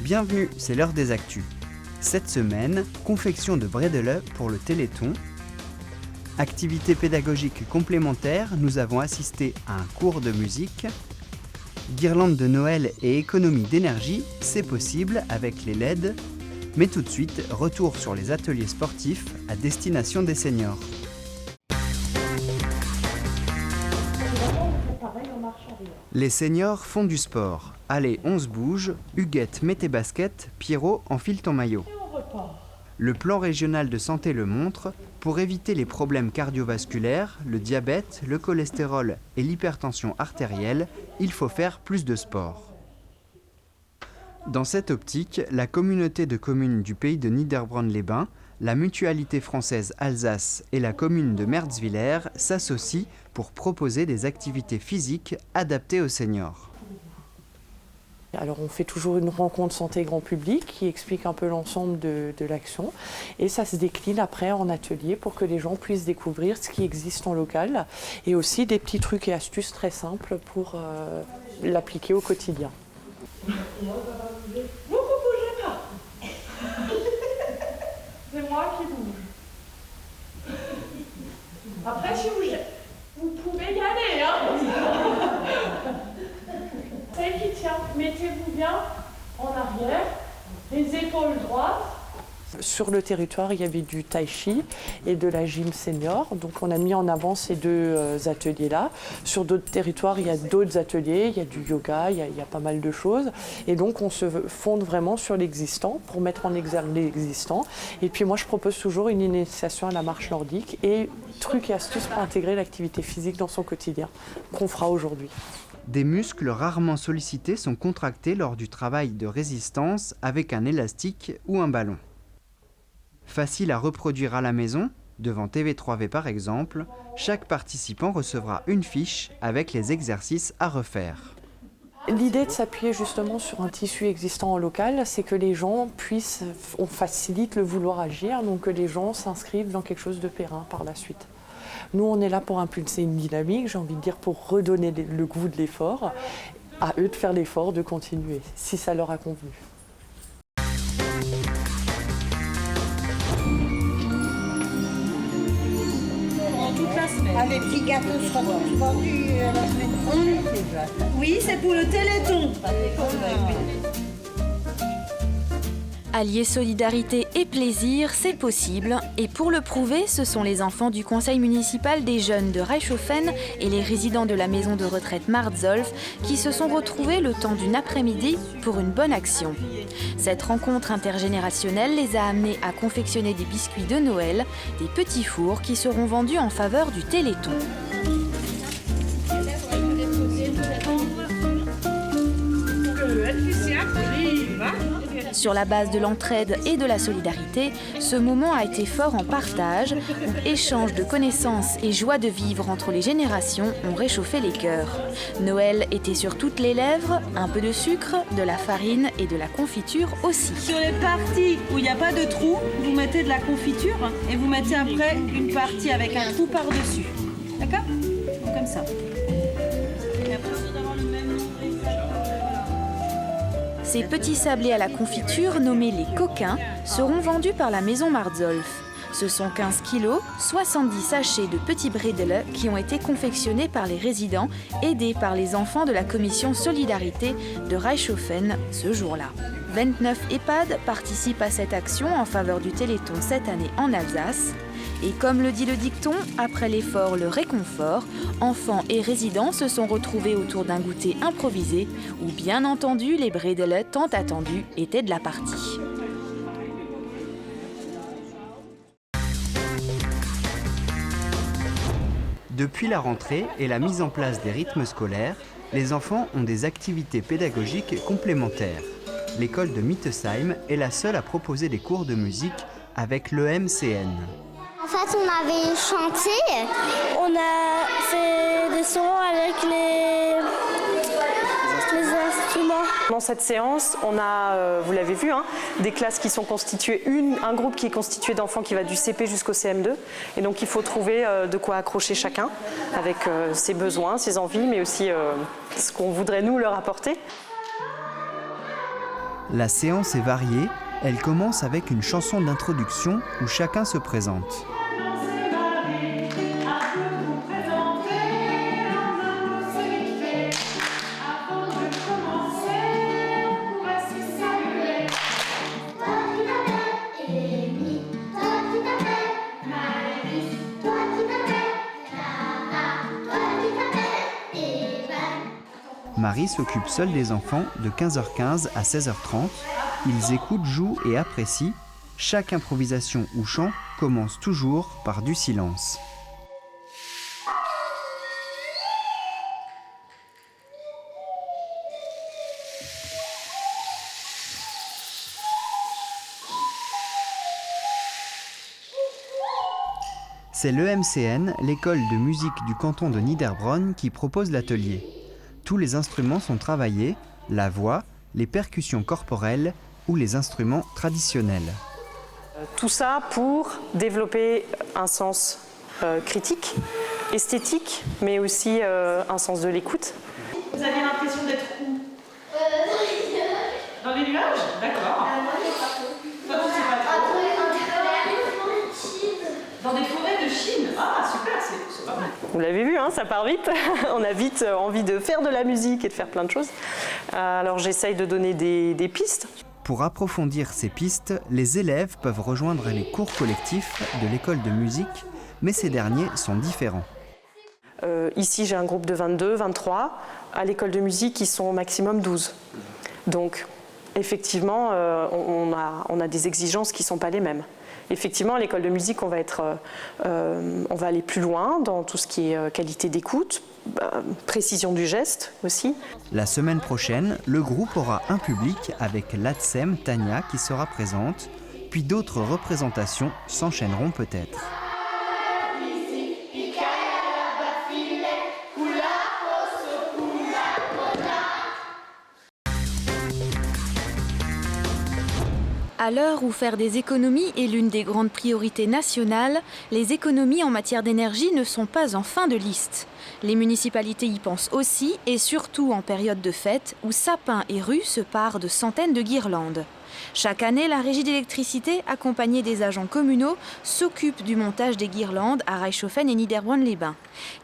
Bienvenue, c'est l'heure des actus. Cette semaine, confection de bredele pour le Téléthon. Activité pédagogique complémentaire, nous avons assisté à un cours de musique. Guirlande de Noël et économie d'énergie, c'est possible avec les LED. Mais tout de suite, retour sur les ateliers sportifs à destination des seniors. Les seniors font du sport. Allez, on se bouge. Huguette, mets tes baskets. Pierrot, enfile ton maillot. Le plan régional de santé le montre. Pour éviter les problèmes cardiovasculaires, le diabète, le cholestérol et l'hypertension artérielle, il faut faire plus de sport. Dans cette optique, la communauté de communes du pays de Niederbronn-les-Bains, la mutualité française Alsace et la commune de Merzwiller s'associent pour proposer des activités physiques adaptées aux seniors. Alors on fait toujours une rencontre santé grand public qui explique un peu l'ensemble de l'action et ça se décline après en atelier pour que les gens puissent découvrir ce qui existe en local et aussi des petits trucs et astuces très simples pour l'appliquer au quotidien. Vous bougez pas. C'est moi qui bouge. Après, si vous pouvez y aller, hein. Celle qui tient, mettez-vous bien en arrière, les épaules droites. Sur le territoire, il y avait du tai chi et de la gym senior. Donc on a mis en avant ces deux ateliers-là. Sur d'autres territoires, il y a d'autres ateliers, il y a du yoga, il y a pas mal de choses. Et donc on se fonde vraiment sur l'existant pour mettre en exergue l'existant. Et puis moi, je propose toujours une initiation à la marche nordique et trucs et astuces pour intégrer l'activité physique dans son quotidien, qu'on fera aujourd'hui. Des muscles rarement sollicités sont contractés lors du travail de résistance avec un élastique ou un ballon. Facile à reproduire à la maison, devant TV3V par exemple, chaque participant recevra une fiche avec les exercices à refaire. L'idée de s'appuyer justement sur un tissu existant en local, c'est que les gens on facilite le vouloir agir, donc que les gens s'inscrivent dans quelque chose de périn par la suite. Nous, on est là pour impulser une dynamique, j'ai envie de dire pour redonner le goût de l'effort, à eux de faire l'effort, de continuer, si ça leur a convenu. Toute la semaine. Ah, les petits gâteaux seront vendus la semaine prochaine. Oui, c'est pour le Téléthon. Allier solidarité et plaisir, c'est possible. Et pour le prouver, ce sont les enfants du conseil municipal des jeunes de Reichshofen et les résidents de la maison de retraite Marzolf qui se sont retrouvés le temps d'une après-midi pour une bonne action. Cette rencontre intergénérationnelle les a amenés à confectionner des biscuits de Noël, des petits fours qui seront vendus en faveur du Téléthon. Sur la base de l'entraide et de la solidarité, ce moment a été fort en partage, où échange de connaissances et joie de vivre entre les générations ont réchauffé les cœurs. Noël était sur toutes les lèvres, un peu de sucre, de la farine et de la confiture aussi. Sur les parties où il n'y a pas de trou, vous mettez de la confiture et vous mettez après une partie avec un trou par-dessus. D'accord ? Comme ça. Ces petits sablés à la confiture, nommés les coquins, seront vendus par la maison Marzolf. Ce sont 15 kilos, 70 sachets de petits bredele qui ont été confectionnés par les résidents, aidés par les enfants de la commission Solidarité de Reichshofen ce jour-là. 29 EHPAD participent à cette action en faveur du Téléthon cette année en Alsace. Et comme le dit le dicton, après l'effort, le réconfort, enfants et résidents se sont retrouvés autour d'un goûter improvisé où, bien entendu, les bredele tant attendus étaient de la partie. Depuis la rentrée et la mise en place des rythmes scolaires, les enfants ont des activités pédagogiques complémentaires. L'école de Mittesheim est la seule à proposer des cours de musique avec l'EMCN. En fait, on avait chanté, on a fait des sons avec les instruments. Dans cette séance, on a, vous l'avez vu, des classes qui sont constituées, un groupe qui est constitué d'enfants qui va du CP jusqu'au CM2. Et donc il faut trouver de quoi accrocher chacun avec ses besoins, ses envies, mais aussi ce qu'on voudrait nous leur apporter. La séance est variée, elle commence avec une chanson d'introduction où chacun se présente. Marie s'occupe seule des enfants de 15h15 à 16h30. Ils écoutent, jouent et apprécient. Chaque improvisation ou chant commence toujours par du silence. C'est l'EMCN, l'école de musique du canton de Niederbronn, qui propose l'atelier. Tous les instruments sont travaillés, la voix, les percussions corporelles ou les instruments traditionnels. Tout ça pour développer un sens critique, esthétique, mais aussi un sens de l'écoute. Vous avez l'impression d'être où? Dans les nuages? D'accord. Toi, tu sais pas trop. Dans des forêts de Chine. Ah, super, c'est pas mal. Vous l'avez vu, hein, ça part vite. On a vite envie de faire de la musique et de faire plein de choses. Alors j'essaye de donner des pistes. Pour approfondir ces pistes, les élèves peuvent rejoindre les cours collectifs de l'école de musique, mais ces derniers sont différents. Ici, j'ai un groupe de 22, 23. À l'école de musique, ils sont au maximum 12. Donc, effectivement, on a des exigences qui ne sont pas les mêmes. Effectivement, à l'école de musique, on va aller plus loin dans tout ce qui est qualité d'écoute, précision du geste aussi. La semaine prochaine, le groupe aura un public avec l'ATSEM Tania qui sera présente, puis d'autres représentations s'enchaîneront peut-être. À l'heure où faire des économies est l'une des grandes priorités nationales, les économies en matière d'énergie ne sont pas en fin de liste. Les municipalités y pensent aussi, et surtout en période de fête, où sapins et rues se parent de centaines de guirlandes. Chaque année, la régie d'électricité, accompagnée des agents communaux, s'occupe du montage des guirlandes à Reichshofen et Niederbronn-les-Bains.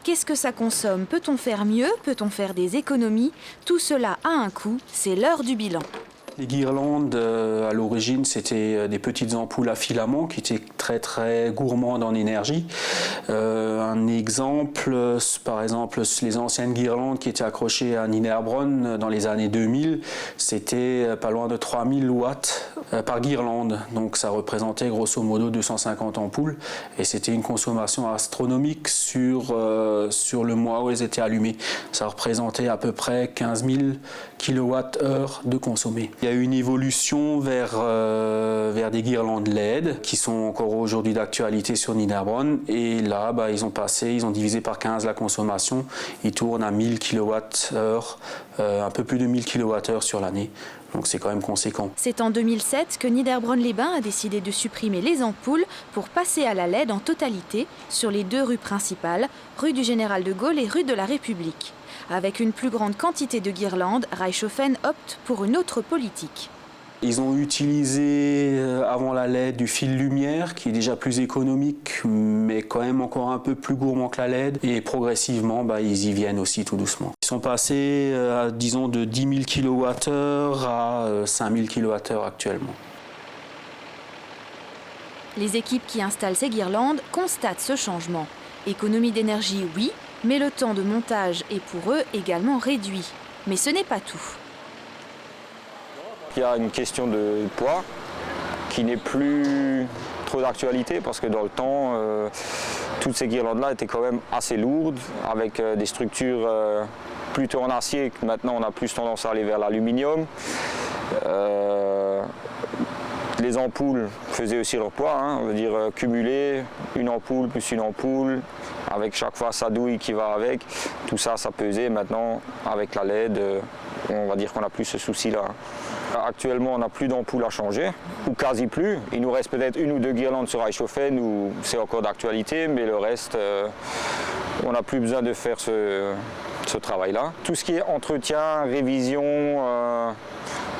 Qu'est-ce que ça consomme? Peut-on faire mieux? Peut-on faire des économies? Tout cela a un coût, c'est l'heure du bilan. Les guirlandes, à l'origine, c'était des petites ampoules à filaments qui étaient très très gourmandes en énergie. Un exemple, par exemple, les anciennes guirlandes qui étaient accrochées à Niederbronn dans les années 2000, c'était pas loin de 3000 watts par guirlande. Donc ça représentait grosso modo 250 ampoules et c'était une consommation astronomique sur le mois où elles étaient allumées. Ça représentait à peu près 15 000 kWh de consommé. Il y a eu une évolution vers des guirlandes LED qui sont encore aujourd'hui d'actualité sur Niederbronn et là ils ont divisé par 15 la consommation, ils tournent à 1000 kWh, un peu plus de 1000 kWh sur l'année. Donc c'est quand même conséquent. C'est en 2007 que Niederbronn-les-Bains a décidé de supprimer les ampoules pour passer à la LED en totalité sur les deux rues principales, rue du Général de Gaulle et rue de la République. Avec une plus grande quantité de guirlandes, Reichshofen opte pour une autre politique. Ils ont utilisé avant la LED du fil lumière qui est déjà plus économique mais quand même encore un peu plus gourmand que la LED et progressivement ils y viennent aussi tout doucement. Ils sont passés disons de 10 000 kWh à 5 000 kWh actuellement. Les équipes qui installent ces guirlandes constatent ce changement. Économie d'énergie, oui, mais le temps de montage est pour eux également réduit. Mais ce n'est pas tout. Il y a une question de poids qui n'est plus trop d'actualité parce que dans le temps, toutes ces guirlandes-là étaient quand même assez lourdes avec des structures plutôt en acier. Maintenant, on a plus tendance à aller vers l'aluminium. Les ampoules faisaient aussi leur poids, on veut dire cumuler une ampoule plus une ampoule, avec chaque fois sa douille qui va avec, tout ça, ça pesait. Maintenant, avec la LED, on va dire qu'on n'a plus ce souci-là. Actuellement, on n'a plus d'ampoules à changer, ou quasi plus. Il nous reste peut-être une ou deux guirlandes sur Reichshofen où c'est encore d'actualité, mais le reste, on n'a plus besoin de faire ce travail-là. Tout ce qui est entretien, révision,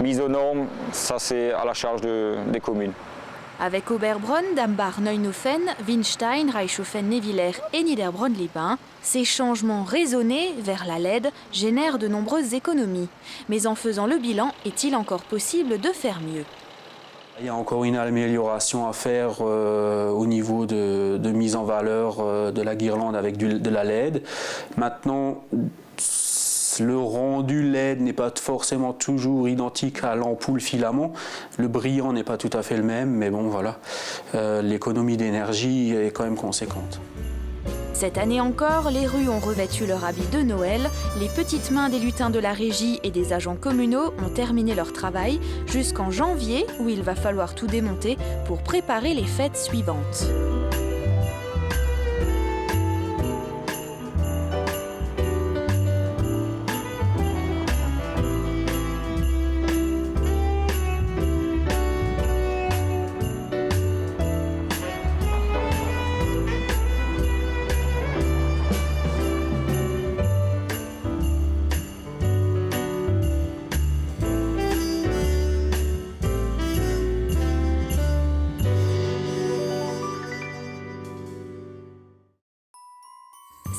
mise aux normes, ça c'est à la charge des communes. Avec Oberbronn, Dambach, Neuenhofen, Winstein, Reichshofen-Nevillers et Niederbronn-les-Bains, ces changements raisonnés vers la LED génèrent de nombreuses économies. Mais en faisant le bilan, est-il encore possible de faire mieux ? Il y a encore une amélioration à faire au niveau de mise en valeur de la guirlande avec de la LED. Maintenant, le rendu LED n'est pas forcément toujours identique à l'ampoule filament. Le brillant n'est pas tout à fait le même, mais bon voilà, l'économie d'énergie est quand même conséquente. Cette année encore, les rues ont revêtu leur habit de Noël, les petites mains des lutins de la régie et des agents communaux ont terminé leur travail jusqu'en janvier où il va falloir tout démonter pour préparer les fêtes suivantes.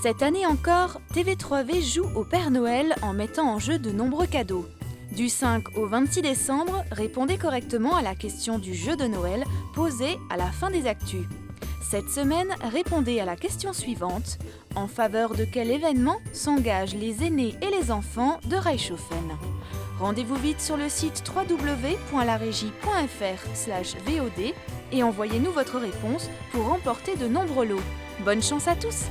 Cette année encore, TV3V joue au Père Noël en mettant en jeu de nombreux cadeaux. Du 5 au 26 décembre, répondez correctement à la question du jeu de Noël posée à la fin des actus. Cette semaine, répondez à la question suivante. En faveur de quel événement s'engagent les aînés et les enfants de Reichshofen ? Rendez-vous vite sur le site www.larégie.fr/VOD et envoyez-nous votre réponse pour remporter de nombreux lots. Bonne chance à tous!